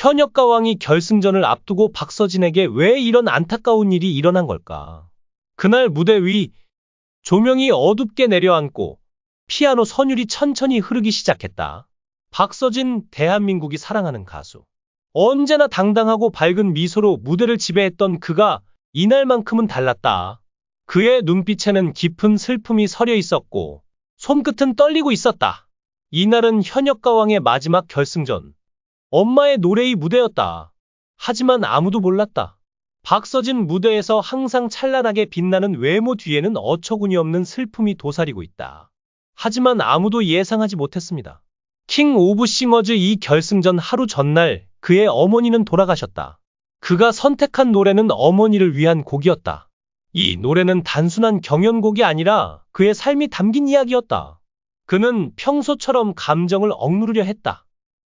현역가왕이 결승전을 앞두고 박서진에게 왜 이런 안타까운 일이 일어난 걸까? 그날 무대 위 조명이 어둡게 내려앉고 피아노 선율이 천천히 흐르기 시작했다. 박서진, 대한민국이 사랑하는 가수. 언제나 당당하고 밝은 미소로 무대를 지배했던 그가 이날만큼은 달랐다. 그의 눈빛에는 깊은 슬픔이 서려 있었고 손끝은 떨리고 있었다. 이날은 현역가왕의 마지막 결승전. 엄마의 노래의 무대였다. 하지만 아무도 몰랐다. 박서진 무대에서 항상 찬란하게 빛나는 외모 뒤에는 어처구니 없는 슬픔이 도사리고 있다. 하지만 아무도 예상하지 못했습니다. 킹 오브 싱어즈 이 결승전 하루 전날 그의 어머니는 돌아가셨다. 그가 선택한 노래는 어머니를 위한 곡이었다. 이 노래는 단순한 경연곡이 아니라 그의 삶이 담긴 이야기였다. 그는 평소처럼 감정을 억누르려 했다.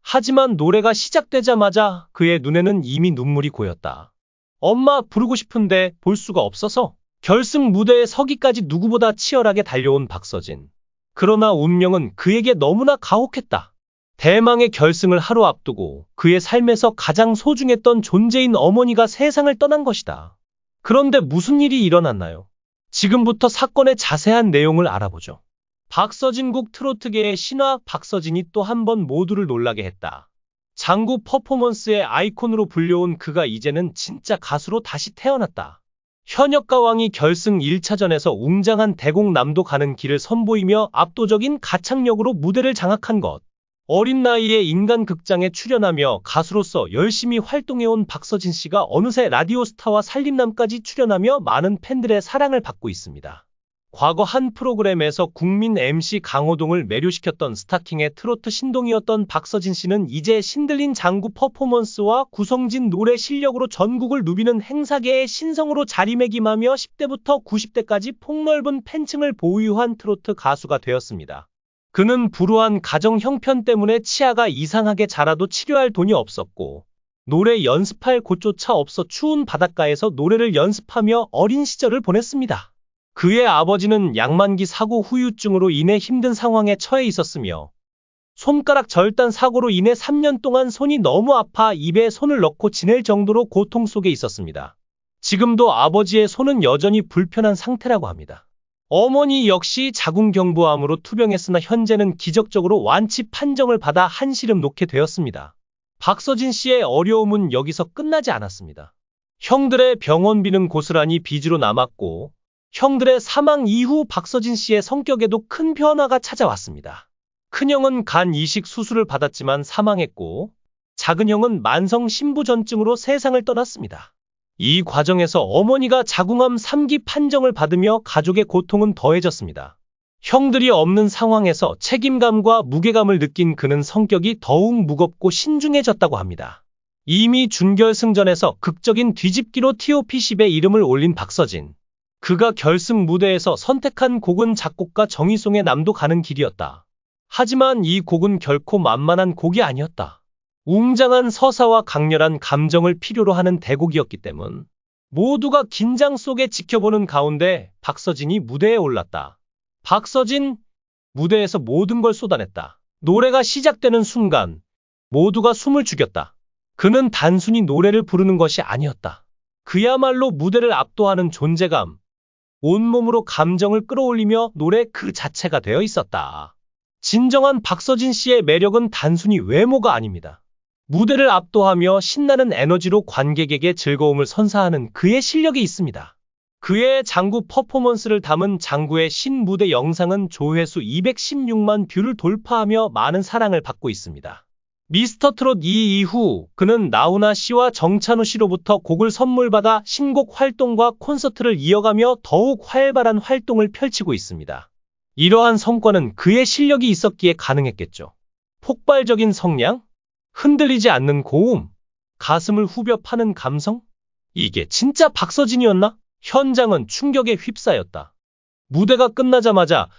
하지만 노래가 시작되자마자 그의 눈에는 이미 눈물이 고였다. 엄마 부르고 싶은데 볼 수가 없어서 결승 무대에 서기까지 누구보다 치열하게 달려온 박서진. 그러나 운명은 그에게 너무나 가혹했다. 대망의 결승을 하루 앞두고 그의 삶에서 가장 소중했던 존재인 어머니가 세상을 떠난 것이다. 그런데 무슨 일이 일어났나요? 지금부터 사건의 자세한 내용을 알아보죠. 박서진 곡 트로트계의 신화 박서진이 또 한 번 모두를 놀라게 했다. 장구 퍼포먼스의 아이콘으로 불려온 그가 이제는 진짜 가수로 다시 태어났다. 현역가왕이 결승 1차전에서 웅장한 대곡남도 가는 길을 선보이며 압도적인 가창력으로 무대를 장악한 것. 어린 나이에 인간극장에 출연하며 가수로서 열심히 활동해온 박서진 씨가 어느새 라디오 스타와 살림남까지 출연하며 많은 팬들의 사랑을 받고 있습니다. 과거 한 프로그램에서 국민 MC 강호동을 매료시켰던 스타킹의 트로트 신동이었던 박서진 씨는 이제 신들린 장구 퍼포먼스와 구성진 노래 실력으로 전국을 누비는 행사계의 신성으로 자리매김하며 10대부터 90대까지 폭넓은 팬층을 보유한 트로트 가수가 되었습니다. 그는 불우한 가정 형편 때문에 치아가 이상하게 자라도 치료할 돈이 없었고 노래 연습할 곳조차 없어 추운 바닷가에서 노래를 연습하며 어린 시절을 보냈습니다. 그의 아버지는 양만기 사고 후유증으로 인해 힘든 상황에 처해 있었으며 손가락 절단 사고로 인해 3년 동안 손이 너무 아파 입에 손을 넣고 지낼 정도로 고통 속에 있었습니다. 지금도 아버지의 손은 여전히 불편한 상태라고 합니다. 어머니 역시 자궁경부암으로 투병했으나 현재는 기적적으로 완치 판정을 받아 한시름 놓게 되었습니다. 박서진 씨의 어려움은 여기서 끝나지 않았습니다. 형들의 병원비는 고스란히 빚으로 남았고 형들의 사망 이후 박서진 씨의 성격에도 큰 변화가 찾아왔습니다. 큰형은 간 이식 수술을 받았지만 사망했고 작은형은 만성 신부전증으로 세상을 떠났습니다. 이 과정에서 어머니가 자궁암 3기 판정을 받으며 가족의 고통은 더해졌습니다. 형들이 없는 상황에서 책임감과 무게감을 느낀 그는 성격이 더욱 무겁고 신중해졌다고 합니다. 이미 준결승전에서 극적인 뒤집기로 TOP10에 이름을 올린 박서진. 그가 결승 무대에서 선택한 곡은 작곡가 정희송의 남도 가는 길이었다. 하지만 이 곡은 결코 만만한 곡이 아니었다. 웅장한 서사와 강렬한 감정을 필요로 하는 대곡이었기 때문 모두가 긴장 속에 지켜보는 가운데 박서진이 무대에 올랐다. 박서진, 무대에서 모든 걸 쏟아냈다. 노래가 시작되는 순간 모두가 숨을 죽였다. 그는 단순히 노래를 부르는 것이 아니었다. 그야말로 무대를 압도하는 존재감, 온몸으로 감정을 끌어올리며 노래 그 자체가 되어 있었다. 진정한 박서진 씨의 매력은 단순히 외모가 아닙니다. 무대를 압도하며 신나는 에너지로 관객에게 즐거움을 선사하는 그의 실력이 있습니다. 그의 장구 퍼포먼스를 담은 장구의 신무대 영상은 조회수 216만 뷰를 돌파하며 많은 사랑을 받고 있습니다. 미스터 트롯 2 이후 그는 나훈아 씨와 정찬우 씨로부터 곡을 선물받아 신곡 활동과 콘서트를 이어가며 더욱 활발한 활동을 펼치고 있습니다. 이러한 성과는 그의 실력이 있었기에 가능했겠죠. 폭발적인 성량? 흔들리지 않는 고음? 가슴을 후벼 파는 감성? 이게 진짜 박서진이었나? 현장은 충격에 휩싸였다. 무대가 끝나자마자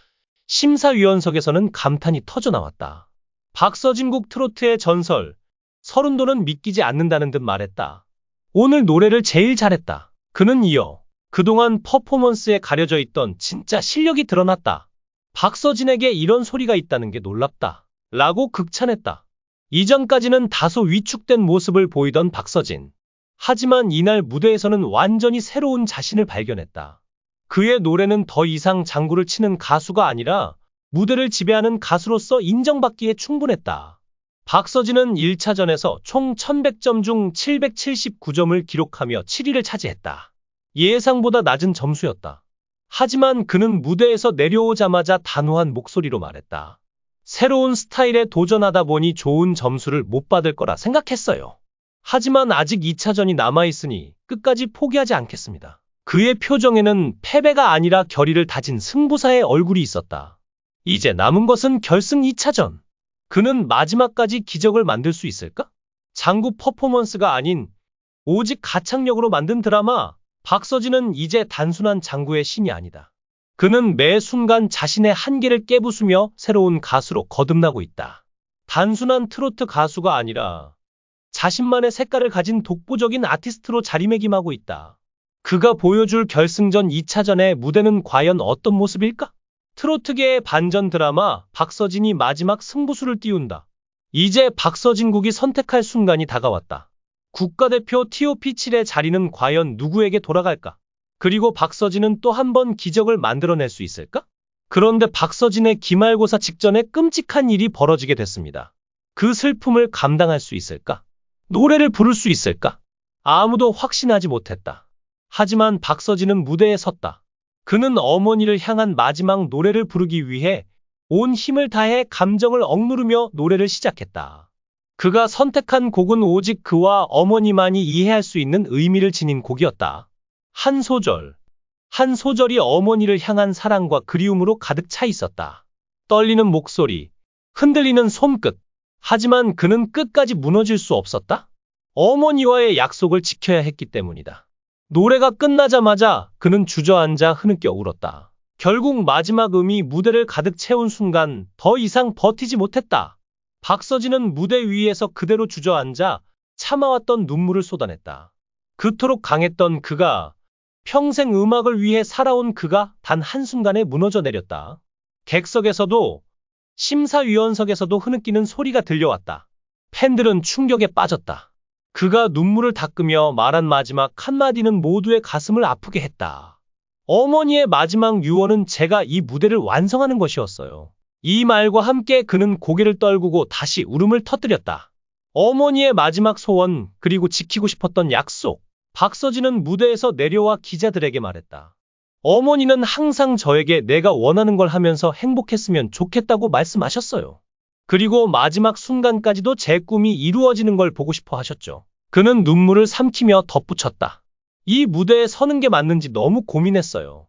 심사위원석에서는 감탄이 터져나왔다. 박서진 곡 트로트의 전설, 서른도는 믿기지 않는다는 듯 말했다. 오늘 노래를 제일 잘했다. 그는 이어 그동안 퍼포먼스에 가려져 있던 진짜 실력이 드러났다. 박서진에게 이런 소리가 있다는 게 놀랍다. 라고 극찬했다. 이전까지는 다소 위축된 모습을 보이던 박서진. 하지만 이날 무대에서는 완전히 새로운 자신을 발견했다. 그의 노래는 더 이상 장구를 치는 가수가 아니라 무대를 지배하는 가수로서 인정받기에 충분했다. 박서진은 1차전에서 총 1100점 중 779점을 기록하며 7위를 차지했다. 예상보다 낮은 점수였다. 하지만 그는 무대에서 내려오자마자 단호한 목소리로 말했다. 새로운 스타일에 도전하다 보니 좋은 점수를 못 받을 거라 생각했어요. 하지만 아직 2차전이 남아있으니 끝까지 포기하지 않겠습니다. 그의 표정에는 패배가 아니라 결의를 다진 승부사의 얼굴이 있었다. 이제 남은 것은 결승 2차전. 그는 마지막까지 기적을 만들 수 있을까? 장구 퍼포먼스가 아닌 오직 가창력으로 만든 드라마. 박서진은 이제 단순한 장구의 신이 아니다. 그는 매 순간 자신의 한계를 깨부수며 새로운 가수로 거듭나고 있다. 단순한 트로트 가수가 아니라 자신만의 색깔을 가진 독보적인 아티스트로 자리매김하고 있다. 그가 보여줄 결승전 2차전의 무대는 과연 어떤 모습일까? 트로트계의 반전 드라마 박서진이 마지막 승부수를 띄운다. 이제 박서진국이 선택할 순간이 다가왔다. 국가대표 TOP7의 자리는 과연 누구에게 돌아갈까? 그리고 박서진은 또 한 번 기적을 만들어낼 수 있을까? 그런데 박서진의 기말고사 직전에 끔찍한 일이 벌어지게 됐습니다. 그 슬픔을 감당할 수 있을까? 노래를 부를 수 있을까? 아무도 확신하지 못했다. 하지만 박서진은 무대에 섰다. 그는 어머니를 향한 마지막 노래를 부르기 위해 온 힘을 다해 감정을 억누르며 노래를 시작했다. 그가 선택한 곡은 오직 그와 어머니만이 이해할 수 있는 의미를 지닌 곡이었다. 한 소절이 어머니를 향한 사랑과 그리움으로 가득 차 있었다. 떨리는 목소리, 흔들리는 손끝. 하지만 그는 끝까지 무너질 수 없었다. 어머니와의 약속을 지켜야 했기 때문이다. 노래가 끝나자마자 그는 주저앉아 흐느껴 울었다. 결국 마지막 음이 무대를 가득 채운 순간 더 이상 버티지 못했다. 박서진은 무대 위에서 그대로 주저앉아 참아왔던 눈물을 쏟아냈다. 그토록 강했던 그가, 평생 음악을 위해 살아온 그가 단 한순간에 무너져 내렸다. 객석에서도 심사위원석에서도 흐느끼는 소리가 들려왔다. 팬들은 충격에 빠졌다. 그가 눈물을 닦으며 말한 마지막 한마디는 모두의 가슴을 아프게 했다. 어머니의 마지막 유언은 제가 이 무대를 완성하는 것이었어요. 이 말과 함께 그는 고개를 떨구고 다시 울음을 터뜨렸다. 어머니의 마지막 소원, 그리고 지키고 싶었던 약속. 박서진은 무대에서 내려와 기자들에게 말했다. 어머니는 항상 저에게 내가 원하는 걸 하면서 행복했으면 좋겠다고 말씀하셨어요. 그리고 마지막 순간까지도 제 꿈이 이루어지는 걸 보고 싶어 하셨죠. 그는 눈물을 삼키며 덧붙였다. 이 무대에 서는 게 맞는지 너무 고민했어요.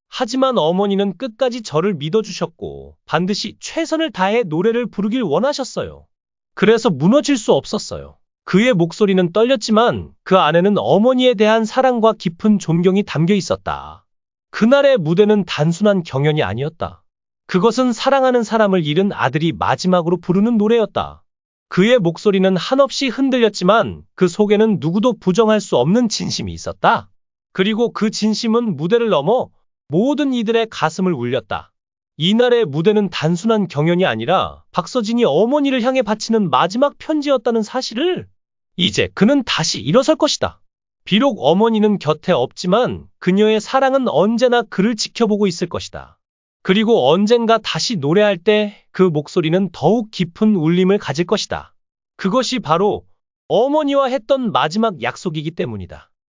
하지만 어머니는 끝까지 저를 믿어주셨고 반드시 최선을 다해 노래를 부르길 원하셨어요. 그래서 무너질 수 없었어요. 그의 목소리는 떨렸지만 그 안에는 어머니에 대한 사랑과 깊은 존경이 담겨 있었다. 그날의 무대는 단순한 경연이 아니었다. 그것은 사랑하는 사람을 잃은 아들이 마지막으로 부르는 노래였다. 그의 목소리는 한없이 흔들렸지만 그 속에는 누구도 부정할 수 없는 진심이 있었다. 그리고 그 진심은 무대를 넘어 모든 이들의 가슴을 울렸다. 이날의 무대는 단순한 경연이 아니라 박서진이 어머니를 향해 바치는 마지막 편지였다는 사실을 이제 그는 다시 일어설 것이다. 비록 어머니는 곁에 없지만 그녀의 사랑은 언제나 그를 지켜보고 있을 것이다. 그리고 언젠가 다시 노래할 때 그 목소리는 더욱 깊은 울림을 가질 것이다. 그것이 바로 어머니와 했던 마지막 약속이기 때문이다.